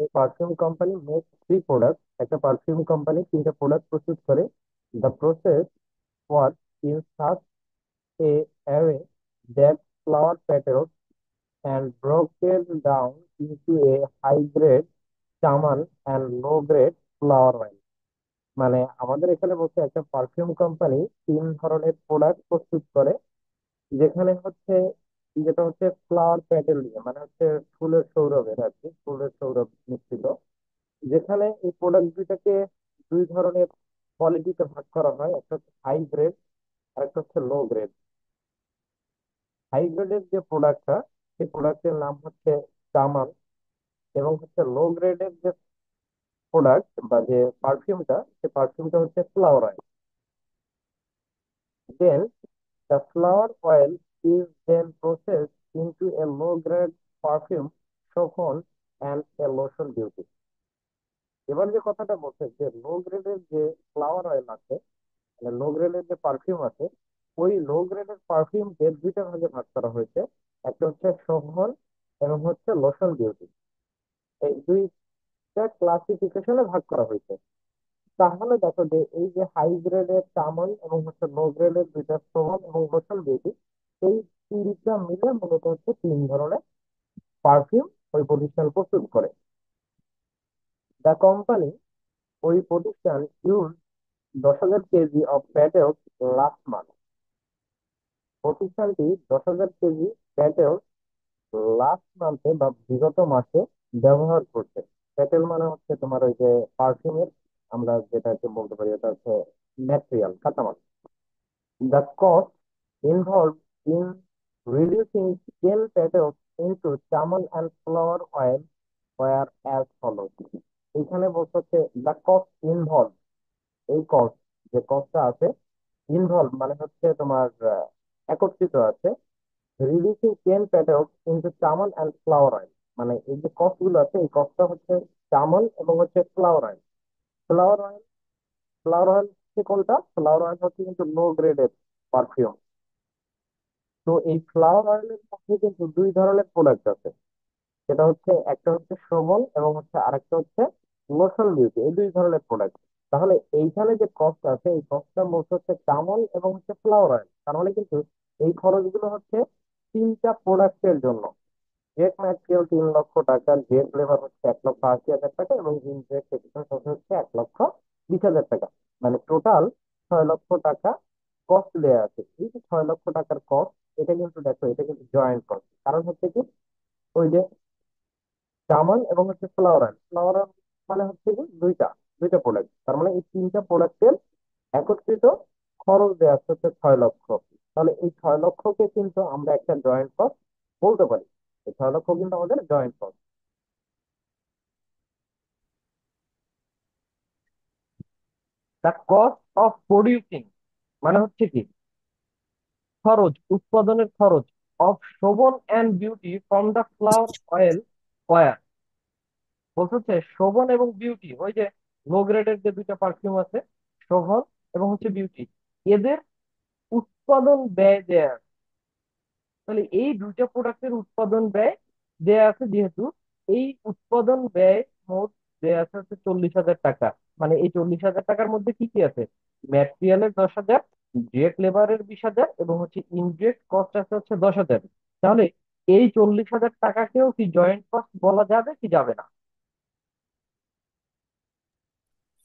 A perfume company makes three products. একটা perfume company তিনটা product প্রস্তুত করে। The process works in such a way that flower petals and broken down into a high grade Chaman and low grade flower oil। মানে আমাদের এখানে বলছে একটা perfume company তিন ধরনের প্রোডাক্ট প্রস্তুত করে, যেখানে হচ্ছে যেটা হচ্ছে ফ্লাওয়ার প্যাটেল দিয়ে, মানে হচ্ছে ফুলের সৌরভের আর কি, ফুলের সৌরভ মিশ্রিত। যেখানে এই প্রোডাক্ট দুইটাকে দুই ধরনের কোয়ালিটিতে ভাগ করা হয়, একটা হচ্ছে হাই গ্রেড আর একটা হচ্ছে লো গ্রেড। হাই গ্রেডের যে প্রোডাক্টটা, সেই প্রোডাক্টের নাম হচ্ছে চামান, এবং হচ্ছে লো গ্রেডের যে প্রোডাক্ট বা যে পারফিউমটা, সেই পারফিউমটা হচ্ছে flower oil. Then the flower oil is then processed into a low-grade perfume, saffron, and a lotion beauty। এবার যে কথাটা বলছে যে লো গ্রেডের যে ফ্লাওয়ার অয়েল আছে, মানে লো গ্রেডের যে পারফিউম আছে, ওই লো গ্রেডের পারফিউমকে দুইটা ভাগে ভাগ করা হয়েছে। একটা হচ্ছে শোভন এবং হচ্ছে লোশন বিউটি। এই দুইটা ক্লাসিফিকেশনে ভাগ করা হয়েছে। তাহলে দেখো যে এই যে হাই গ্রেডের চামন এবং হচ্ছে লো গ্রেডের দুইটা শোভন এবং লোশন বিউটি, এই তিনটা মিলে মূলত হচ্ছে তিন ধরনের পারফিউম ওই প্রতিষ্ঠান প্রস্তুত করে। দ্য কোম্পানি, ওই প্রতিষ্ঠান use 10,000 KG of petals last month. প্রতিষ্ঠানটি 10,000 কেজি প্যাটেল লাস্ট মান্থে বা বিগত মাসে ব্যবহার করছে। প্যাটেল মানে হচ্ছে তোমার ওই যে পারফিউমের, আমরা যেটাকে বলতে পারি এটা হচ্ছে ম্যাটেরিয়াল, কাঁচামাল। The cost involved in reducing 10 petals into চামন and flower oil were as follows। এখানে বলতে হচ্ছে the cost involved, এই কস্ট, যে কস্টটা আছে, ইনভলভ মানে হচ্ছে তোমার একত্রিত আছে। Reducing 10 petals into চামন and flower oil, মানে এই যে কস্ট গুলো আছে, এই কস্টটা হচ্ছে চামন এবং হচ্ছে flower oil. Flower oil, flower oil হচ্ছে কোনটা? ফ্লাওয়ার অয়েল হচ্ছে কিন্তু লো গ্রেডের পারফিউম। তো এই ফ্লাওয়ার অয়েলের মধ্যে কিন্তু দুই ধরনের প্রোডাক্ট আছে। সেটা হচ্ছে একটা হচ্ছে শোভন এবং হচ্ছে আরেকটা হচ্ছে লোশন বিউটি, এই দুই ধরনের প্রোডাক্ট। তাহলে এইখানে যে কস্ট আছে, এই কস্টটা মূলত হচ্ছে চামন এবং হচ্ছে ফ্লাওয়ার অয়েল। তার মানে কিন্তু এই খরচগুলো হচ্ছে তিনটা প্রোডাক্টের জন্য। জেট ম্যাটেরিয়াল 3 লক্ষ টাকা, জেট লেবার হচ্ছে 1,80,000 টাকা, এবং ইনজেক্ট হচ্ছে 1,20,000 টাকা। মানে টোটাল 6 লক্ষ টাকা কস্ট দেয়া আছে। এই যে 6 লক্ষ টাকার কস্ট, এটা কিন্তু দেখো এটা কিন্তু জয়েন্ট কস্ট। কারণ হচ্ছে কি, ওই যে চামান এবং হচ্ছে ফ্লাওয়ার অয়েল, ফ্লাওয়ার অয়েল মানে হচ্ছে কি দুইটা দুইটা প্রোডাক্ট, তার মানে এই তিনটা প্রোডাক্টের একত্রিত খরচ দেওয়া আছে হচ্ছে 6 লক্ষ। তাহলে এই 6 লক্ষকে কিন্তু আমরা একটা জয়েন্ট কস্ট বলতে পারি। এই 6 লক্ষ কিন্তু আমাদের joint cost. The cost of producing মানে হচ্ছে কি খরচ, উৎপাদনের খরচ, of Shobhan and beauty from the flower oil were. বলতে হচ্ছে শোভন এবং বিউটি, ওই যে লো গ্রেডের যে দুইটা পারফিউম আছে, শোভন এবং হচ্ছে বিউটি, এদের উৎপাদন ব্যয় দেয়া আছে। তাহলে এই দুইটা প্রোডাক্টের উৎপাদন ব্যয় দেয়া আছে, যেহেতু এই উৎপাদন ব্যয় মোট দেয়া আছে হচ্ছে 40,000 টাকা। মানে এই 40,000 টাকার মধ্যে কি কি আছে? ম্যাটেরিয়ালের 10,000, ডিরেক্ট লেবারের 20,000, এবং হচ্ছে ইনডিরেক্ট কস্ট আছে হচ্ছে 10,000। তাহলে এই 40,000 টাকাকেও কি জয়েন্ট কস্ট বলা যাবে কি যাবে না?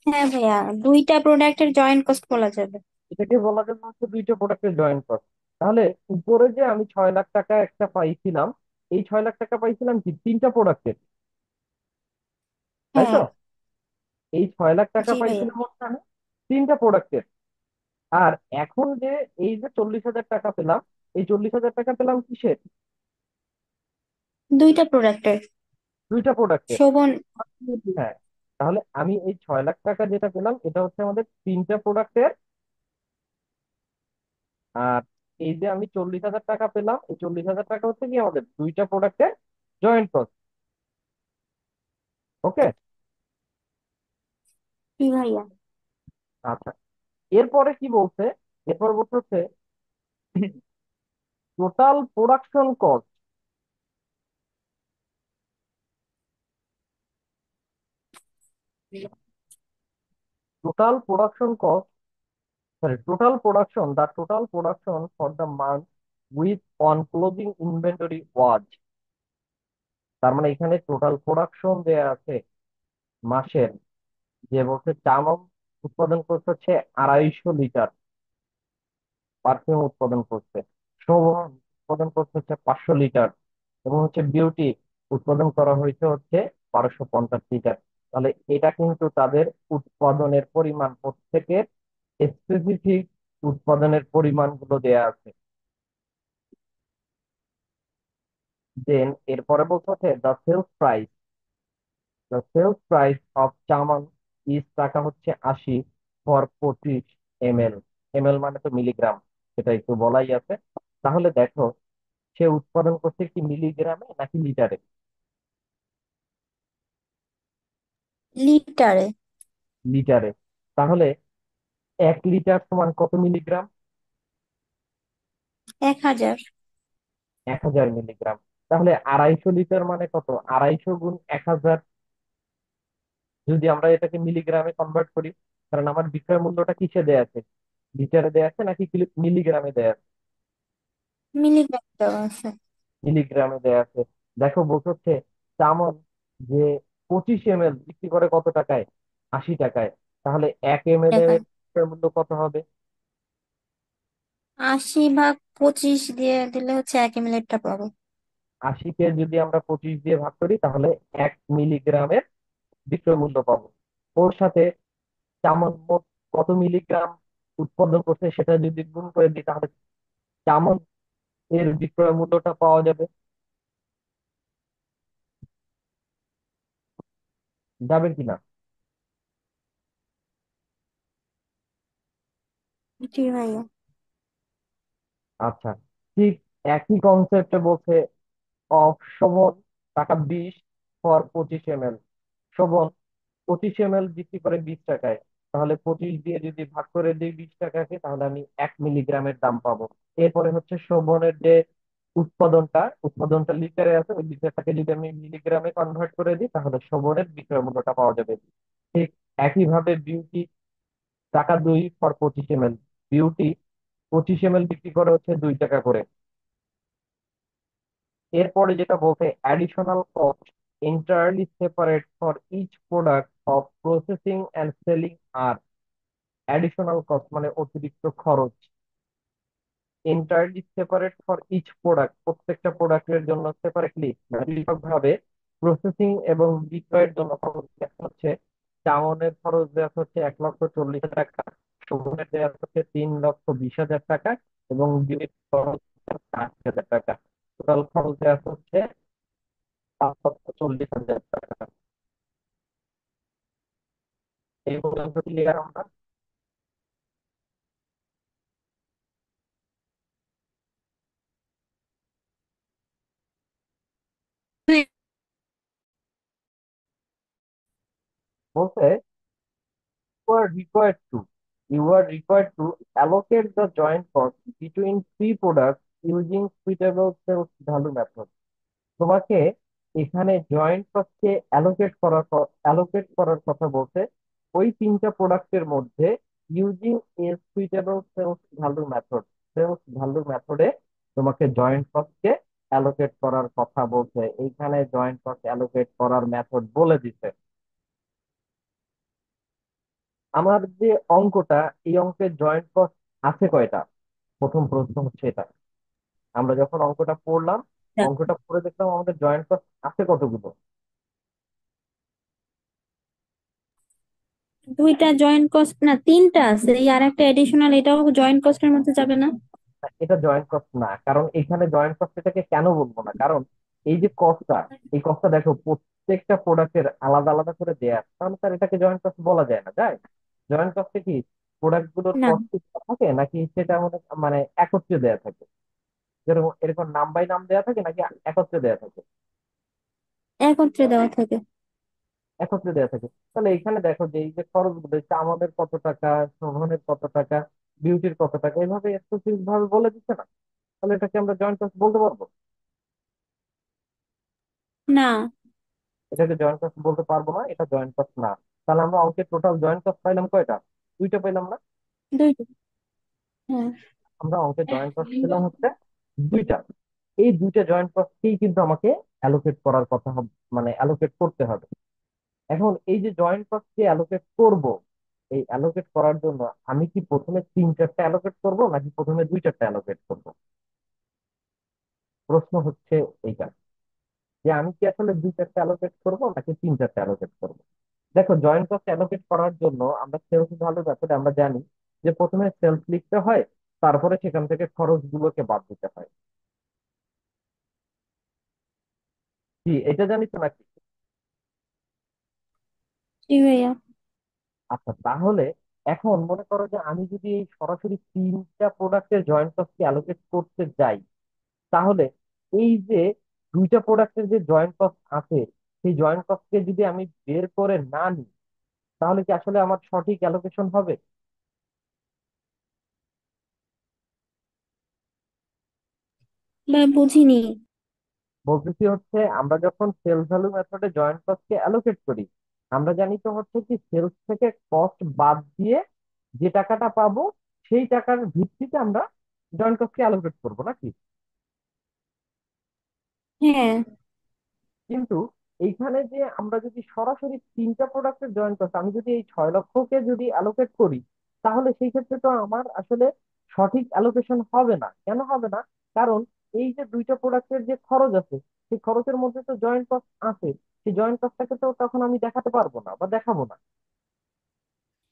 হ্যাঁ ভাইয়া, দুইটা প্রোডাক্টের জয়েন্ট কস্ট বলা যাবে। এটাকে বলা যাবে হচ্ছে দুইটা প্রোডাক্টের জয়েন্ট কস্ট। তাহলে উপরে যে আমি 6 লাখ টাকা একটা পাইছিলাম, এই 6 লাখ টাকা পাইছিলাম কি তিনটা প্রোডাক্টের, তাই হ্যাঁ। তো? এই 6 লাখ টাকা জি ভাইয়া। পাইছিলাম হচ্ছে আমি তিনটা প্রোডাক্টের। আর এখন যে এই যে 40,000 টাকা পেলাম, এই 40,000 টাকা পেলাম কিসের? দুইটা প্রোডাক্টের। দুইটা প্রোডাক্টের। শোভন। হ্যাঁ। তাহলে আমি এই 6 লাখ টাকা যেটা পেলাম, এটা হচ্ছে আমাদের তিনটা প্রোডাক্টের। আর এই যে আমি 40,000 টাকা পেলাম, এই 40,000 টাকা হচ্ছে কি আমাদের দুইটা প্রোডাক্টের জয়েন্ট কস্ট। ওকে। জি ভাইয়া। আচ্ছা, এরপরে কি বলছে? এরপর বলতে হচ্ছে total production cost. Total production cost, sorry, total production for the month with on closing inventory was, তার মানে এখানে টোটাল প্রোডাকশন দেয়া আছে মাসের, যে বলছে চামক উৎপাদন করতে হচ্ছে 250 লিটার পারফিউম উৎপাদন করছে, শোভন উৎপাদন করতে হচ্ছে 500 লিটার, এবং হচ্ছে বিউটি উৎপাদন করা হয়েছে হচ্ছে 1250 লিটার। তাহলে এটা কিন্তু তাদের উৎপাদনের পরিমাণ, প্রত্যেকের স্পেসিফিক উৎপাদনের পরিমাণগুলো দেয়া আছে। দেন এরপরে বলতে হচ্ছে দ্য সেলস প্রাইস অফ চামান ইজ টাকা হচ্ছে 80 ফর 25 ml। ml মানে তো মিলিগ্রাম, সেটা একটু বলাই আছে। তাহলে দেখো, সে উৎপাদন করছে কি মিলিগ্রামে নাকি লিটারে? লিটারে। লিটারে। তাহলে 1 লিটার সমান কত মিলিগ্রাম? 1000। 1000 মিলিগ্রাম। তাহলে 250 লিটার মানে কত? 250 গুণ 1000, যদি আমরা এটাকে মিলিগ্রামে কনভার্ট করি, কারণ আমার বিক্রয় মূল্যটা কিসে দেয়া আছে, লিটারে দেয়া আছে নাকি মিলিগ্রামে দেয়া আছে? মিলিগ্রাম দেওয়া আছে। মিলিগ্রামে দেয়া আছে। দেখো বলতে হচ্ছে চামন যে 25 ml বিক্রি করে কত টাকায়? 80 টাকায়। তাহলে 1 ml এর টাকা। বিক্রয় মূল্য কত হবে? 80 ভাগ 25 দিয়ে দিলে হচ্ছে 1 মিলিলিটার পাবো। 80 কে যদি আমরা 25 দিয়ে ভাগ করি তাহলে 1 মিলিগ্রামের বিক্রয় মূল্য পাবো। ওর সাথে চামন মোট কত মিলিগ্রাম উৎপাদন করছে সেটা যদি গুণ করে দিই তাহলে চামন এর বিক্রয় মূল্যটা পাওয়া যাবে। যাবে কিনা? জি ভাইয়া। আচ্ছা, ঠিক একই কনসেপ্টে বলছে অফ শোভন টাকা 20 ফর 25 ml। শোভন 25 ml বিক্রি করে 20 টাকায়। তাহলে 25 দিয়ে যদি ভাগ করে দিই 20 টাকাকে, তাহলে আমি 1 মিলিগ্রামের দাম পাবো। এরপরে হচ্ছে শোভনের যে উৎপাদনটা লিটারে আছে, ওই লিটারটাকে যদি আমি মিলিগ্রামে কনভার্ট করে দিই তাহলে শোভনের বিক্রয় মূল্যটা পাওয়া যাবে। ঠিক একইভাবে বিউটি টাকা 2 ফর 25 ml। বিউটি 25 ml বিক্রি করে হচ্ছে 2 টাকা করে। এরপরে যেটা বলতে additional cost entirely separate for each product of processing and selling আর, অ্যাডিশনাল কস্ট মানে অতিরিক্ত খরচ, entirely separate for each product প্রত্যেকটা প্রোডাক্টের জন্য সেপারেটলি পৃথকভাবে প্রসেসিং এবং বিক্রয়ের জন্য খরচ দেওয়া হচ্ছে। চাউনের খরচ দেওয়া হচ্ছে 1,40,000 টাকা, শোভনের দেওয়া হচ্ছে 3,20,000 টাকা, এবং বিউটির খরচ 8,000 টাকা। টোটাল খরচ দেওয়া হচ্ছে 5,40,000 টাকা। এই পর্যন্ত ক্লিয়ার আমরা? বলছে you are required to you are required to allocate the joint cost between three products using suitable sales value method। তোমাকে এখানে জয়েন্ট কস্টকে অ্যালোকেট করার কথা বলছে ওই 3টা প্রোডাক্টের মধ্যে using a suitable sales value মেথডে তোমাকে জয়েন্ট কস্টকে অ্যালোকেট করার কথা বলছে। এইখানে জয়েন্ট কস্ট অ্যালোকেট করার মেথড বলে দিছে। আমার যে অঙ্কটা, এই অঙ্কের জয়েন্ট কস্ট আছে কয়টা? প্রথম প্রশ্ন হচ্ছে এটা। আমরা যখন অঙ্কটা পড়লাম, অঙ্কটা পড়ে দেখলাম আমাদের জয়েন্ট কস্ট আছে কতগুলো? দুইটা জয়েন্ট কস্ট, না তিনটা আছে, এই আর একটা এডিশনাল, এটাও জয়েন্ট কস্টের মধ্যে যাবে না? এটা জয়েন্ট কস্ট না, কারণ এখানে জয়েন্ট কস্ট এটাকে কেন বলবো না, কারণ এই যে কস্টটা, এই কস্টটা দেখো প্রত্যেকটা প্রোডাক্টের আলাদা আলাদা করে দেয়া আছে, তাহলে তার এটাকে জয়েন্ট কস্ট বলা যায় না, যায়? জয়েন্ট কস্টে কি প্রোডাক্ট গুলোর না, কস্ট থাকে নাকি সেটা মানে একত্রে দেয়া থাকে? যেরকম এরকম নাম বাই নাম দেয়া থাকে নাকি একত্রে দেয়া থাকে? একত্রে দেওয়া থাকে। একত্রে দেওয়া থাকে। তাহলে এখানে দেখো যে এই যে খরচগুলো, আমাদের কত টাকা, শোভনের কত টাকা, বিউটির কত টাকা, এইভাবে স্পেসিফিক ভাবে বলে দিচ্ছে না? তাহলে এটাকে আমরা জয়েন্ট কস্ট বলতে পারবো? না। এটাকে জয়েন্ট কস্ট বলতে পারবো না, এটা জয়েন্ট কস্ট না। তাহলে আমরা অঙ্কের টোটাল জয়েন্ট কস্ট পাইলাম কয়টা? দুইটা পাইলাম না? দুইটা। হ্যাঁ। আমরা অঙ্কের জয়েন্ট কস্ট পেলাম হচ্ছে দুইটা। এই দুইটা জয়েন্ট কস্টকেই কিন্তু আমাকে অ্যালোকেট করার কথা হবে, মানে অ্যালোকেট করতে হবে। এখন এই যে জয়েন্ট কস্টকে অ্যালোকেট করব, এই অ্যালোকেট করার জন্য আমি কি প্রথমে তিন চারটা অ্যালোকেট করব নাকি প্রথমে দুই চারটা অ্যালোকেট করব? প্রশ্ন হচ্ছে এইটা, যে আমি কি আসলে দুই চারটা অ্যালোকেট করব নাকি তিন চারটা অ্যালোকেট করব। দেখো, জয়েন্ট কস্ট অ্যালোকেট করার জন্য আমরা সেলস ভালো ব্যাপারে আমরা জানি যে প্রথমে সেলস লিখতে হয়, তারপরে সেখান থেকে খরচগুলোকে বাদ দিতে হয়। কি এটা জানিস তো নাকি? জি ভাইয়া। আচ্ছা, তাহলে এখন মনে করো যে আমি যদি এই সরাসরি তিনটা প্রোডাক্টের জয়েন্ট কস্টকে অ্যালোকেট করতে যাই, তাহলে এই যে দুইটা প্রোডাক্টের যে জয়েন্ট কস্ট আছে, সেই জয়েন্ট কস্টকে যদি আমি বের করে না নিই, তাহলে কি আসলে আমার সঠিক অ্যালোকেশন হবে? ভাই বুঝিনি। বলতেছি হচ্ছে, আমরা যখন সেলস ভ্যালু মেথডে জয়েন্ট কস্টকে অ্যালোকেট করি, আমরা জানি তো হচ্ছে কি সেলস থেকে কস্ট বাদ দিয়ে যে টাকাটা পাবো, সেই টাকার ভিত্তিতে আমরা জয়েন্ট কস্টকে অ্যালোকেট করবো নাকি? হ্যাঁ। কিন্তু এইখানে যে আমরা যদি সরাসরি তিনটা প্রোডাক্টের জয়েন্ট কস্ট, আমি যদি এই 6 লক্ষকে যদি অ্যালোকেট করি, তাহলে সেই ক্ষেত্রে তো আমার আসলে সঠিক অ্যালোকেশন হবে না। কেন হবে না? কারণ এই যে দুইটা প্রোডাক্টের যে খরচ আছে, সেই খরচের মধ্যে তো জয়েন্ট কস্ট আছে। সেই জয়েন্ট কস্টটাকে তো তখন আমি দেখাতে পারবো না বা দেখাবো না।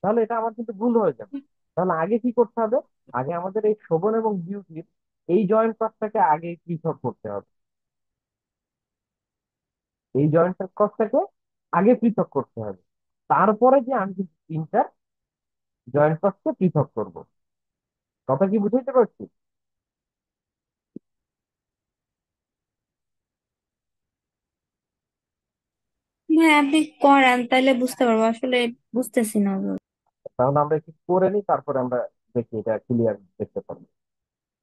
তাহলে এটা আমার কিন্তু ভুল হয়ে যাবে। তাহলে আগে কি করতে হবে? আগে আমাদের এই শোভন এবং বিউটির এই জয়েন্ট কস্টটাকে আগে পৃথক করতে হবে। এই জয়েন্ট কস্টটাকে আগে পৃথক করতে হবে, তারপরে যে আমি কিন্তু তিনটা জয়েন্ট কস্টকে পৃথক করব। কথা কি বুঝাইতে পারছি? ভাই আপনি করান তাহলে বুঝতে পারবো, আসলে বুঝতেছি না। তাহলে আমরা একটু করে নিই, তারপরে আমরা দেখি এটা ক্লিয়ার দেখতে পারবো।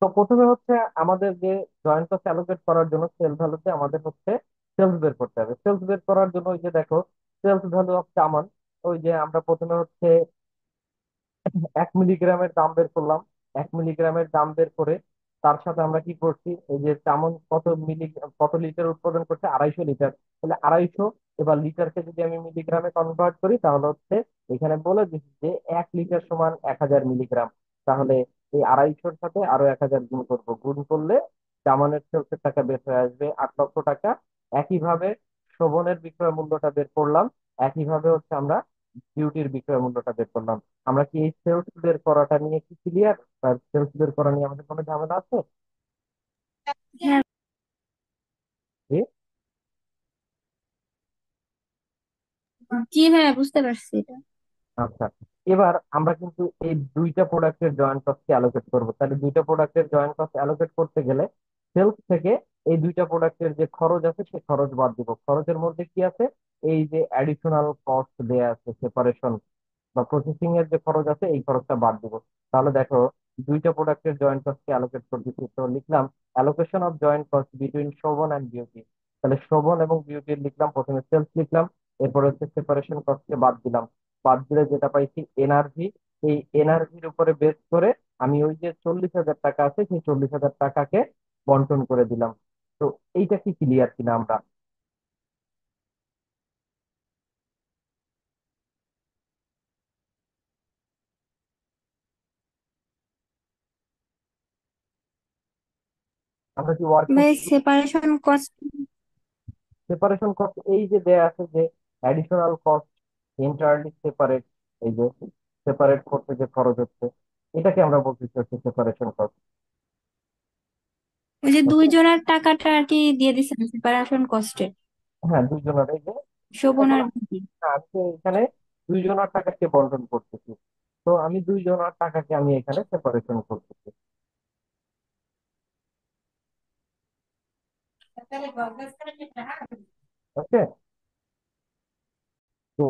তো প্রথমে হচ্ছে আমাদের যে জয়েন্ট কস্ট অ্যালোকেট করার জন্য সেল ভ্যালুতে আমাদের হচ্ছে সেলস বের করতে হবে। সেলস বের করার জন্য ওই যে দেখো, সেলস ভ্যালু অফ চামান, ওই যে আমরা প্রথমে হচ্ছে 1 মিলিগ্রামের দাম বের করলাম। 1 মিলিগ্রামের দাম বের করে তার সাথে আমরা কি করছি, এই যে তেমন কত লিটার উৎপাদন করছে, 250 লিটার। তাহলে 250, এবার লিটারকে যদি আমি মিলিগ্রামে কনভার্ট করি, তাহলে হচ্ছে এখানে বলে দিচ্ছি যে 1 লিটার সমান 1000 মিলিগ্রাম। তাহলে এই 250-র সাথে আরো 1000 গুণ করবো, গুণ করলে জামানের সেলসের টাকা বের হয়ে আসবে 8 লক্ষ টাকা। একইভাবে শোভনের বিক্রয় মূল্যটা বের করলাম। একইভাবে হচ্ছে আমরা বিউটির বিক্রয় মূল্যটা বের করলাম। আমরা কি এই সেলস বের করাটা নিয়ে কি ক্লিয়ার? সেলস বের করা নিয়ে আমাদের কোনো ঝামেলা আছে? হ্যাঁ। জি। জি ভাইয়া বুঝতে পারছি এটা। আচ্ছা, এবার আমরা কিন্তু এই দুইটা প্রোডাক্টের জয়েন্ট কস্ট অ্যালোকেট করবো। তাহলে দুইটা প্রোডাক্টের জয়েন্ট কস্ট অ্যালোকেট করতে গেলে সেলস থেকে এই দুইটা প্রোডাক্টের যে খরচ আছে সে খরচ বাদ দিব। খরচের মধ্যে কি আছে? এই যে অ্যাডিশনাল কস্ট দেয়া আছে, সেপারেশন বা প্রসেসিং এর যে খরচ আছে, এই খরচটা বাদ দিব। তাহলে দেখো, দুইটা প্রোডাক্টের জয়েন্ট কস্টকে অ্যালোকেট করতেছি, তো লিখলাম allocation of joint cost between Shobhan and beauty. তাহলে শোভন এবং বিউটির লিখলাম, প্রথমে সেলস লিখলাম, এরপর হচ্ছে সেপারেশন কস্টকে বাদ দিলাম। বাদ দিলে যেটা পাইছি এনআরভি। এই এনআরভির উপরে বেস করে আমি ওই যে 40,000 টাকা আছে, সেই 40,000 টাকাকে বন্টন করে দিলাম। তো এইটা কি ক্লিয়ার কিনা আমরা? আমরা কি ওয়ার্কিং ভাই সেপারেশন কস্ট। সেপারেশন কস্ট এই যে দেয়া আছে যে অ্যাডিশনাল কস্ট এন্টারলি সেপারেট, এই যে সেপারেট করতে যে খরচ হচ্ছে, এটাকে আমরা বলতেছি হচ্ছে সেপারেশন কস্ট। ওই যে দুইজনের টাকাটা আর কি দিয়ে দিচ্ছেন সেপারেশন কস্টে, হ্যাঁ, দুইজনের এই যে শোভন এখন আর বিধি। আমি তো এখানে দুইজনের টাকাকে বন্টন করতেছি। তো আমি দুইজনের টাকাকে আমি এখানে সেপারেশন করতেছি। ওকে। তো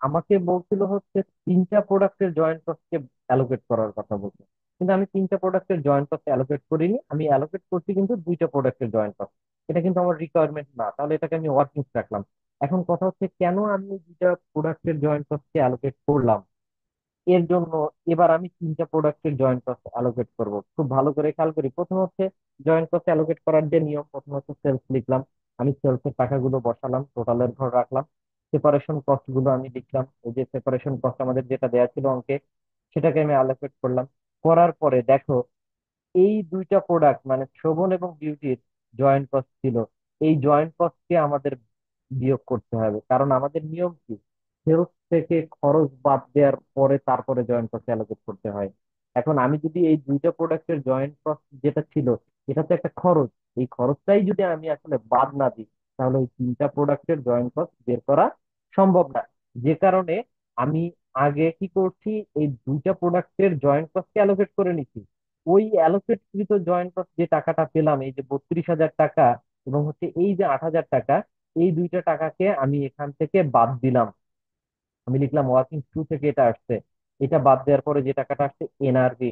আমাকে বলছিল হচ্ছে তিনটা প্রোডাক্টের জয়েন্ট কস্টকে অ্যালোকেট করার কথা বলছে, কিন্তু আমি তিনটা প্রোডাক্টের জয়েন্ট কস্ট অ্যালোকেট করিনি, আমি অ্যালোকেট করছি কিন্তু দুইটা প্রোডাক্টের জয়েন্ট কস্ট। এটা কিন্তু আমার রিকোয়ারমেন্ট না, তাহলে এটাকে আমি ওয়ার্কিং রাখলাম। এখন কথা হচ্ছে কেন আমি এই দুইটা প্রোডাক্টের জয়েন্ট কস্টকে অ্যালোকেট করলাম। এর জন্য এবার আমি তিনটা প্রোডাক্টের জয়েন্ট কস্ট অ্যালোকেট করব। খুব ভালো করে খেয়াল করি, প্রথম হচ্ছে জয়েন্ট কস্ট অ্যালোকেট করার যে নিয়ম, প্রথম হচ্ছে সেলস লিখলাম। আমি সেলসের টাকাগুলো বসালাম, টোটালের ঘর রাখলাম। সেপারেশন কস্ট গুলো আমি লিখলাম, ওই যে সেপারেশন কস্ট আমাদের যেটা দেওয়া ছিল অঙ্কে, সেটাকে আমি অ্যালোকেট করলাম। করার পরে দেখো, এই দুইটা প্রোডাক্ট মানে শোভন এবং বিউটির জয়েন্ট কস্ট ছিল। এই জয়েন্ট কস্টকে আমাদের বিয়োগ করতে হবে, কারণ আমাদের নিয়ম কি, সেলস থেকে খরচ বাদ দেওয়ার পরে তারপরে জয়েন্ট কস্ট অ্যালোকেট করতে হয়। এখন আমি যদি এই দুইটা প্রোডাক্টের জয়েন্ট কস্ট যেটা ছিল, এটা তো একটা খরচ, এই খরচটাই যদি আমি আসলে বাদ না দিই, তাহলে ওই তিনটা প্রোডাক্টের জয়েন্ট কস্ট বের করা সম্ভব না। যে কারণে আমি আগে কি করছি, এই দুইটা প্রোডাক্টের জয়েন্ট কস্টকে অ্যালোকেট করে নিচ্ছি। ওই অ্যালোকেটকৃত জয়েন্ট কস্ট যে টাকাটা পেলাম, এই যে 32,000 টাকা এবং হচ্ছে এই যে 8,000 টাকা, এই দুইটা টাকাকে আমি এখান থেকে বাদ দিলাম। আমি লিখলাম ওয়ার্কিং টু থেকে এটা আসছে। এটা বাদ দেওয়ার পরে যে টাকাটা আসছে এনআরভি,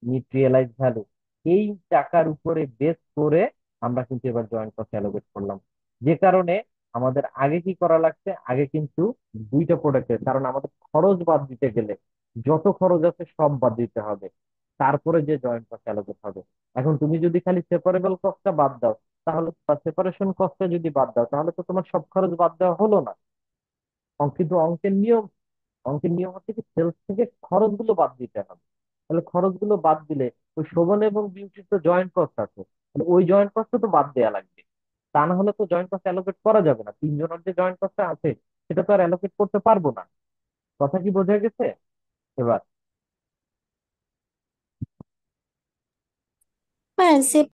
নিট রিয়েলাইজ ভ্যালু, এই টাকার উপরে বেস করে আমরা কিন্তু এবার জয়েন্ট কস্ট অ্যালোকেট করলাম। যে কারণে আমাদের আগে কি করা লাগছে, আগে কিন্তু দুইটা প্রোডাক্টের, কারণ আমাদের খরচ বাদ দিতে গেলে যত খরচ আছে সব বাদ দিতে হবে, তারপরে যে জয়েন্ট কস্ট অ্যালোকেট হবে। এখন তুমি যদি খালি সেপারেবল কস্টটা বাদ দাও, তাহলে সেপারেশন কস্টটা যদি বাদ দাও, তাহলে তো তোমার সব খরচ বাদ দেওয়া হলো না। কিন্তু অঙ্কের নিয়ম হচ্ছে কি, সেলস থেকে খরচগুলো বাদ দিতে হবে। তাহলে খরচগুলো বাদ দিলে ওই শোভন এবং বিউটির তো জয়েন্ট কস্ট আছে, তাহলে ওই জয়েন্ট কস্টটা তো বাদ দেওয়া লাগবে। তা না হলে তো জয়েন্ট কস্ট অ্যালোকেট করা যাবে না, তিনজনের যে জয়েন্ট কস্টটা আছে সেটা তো আর অ্যালোকেট করতে পারবো না। কথা কি বোঝা গেছে এবার? হ্যাঁ,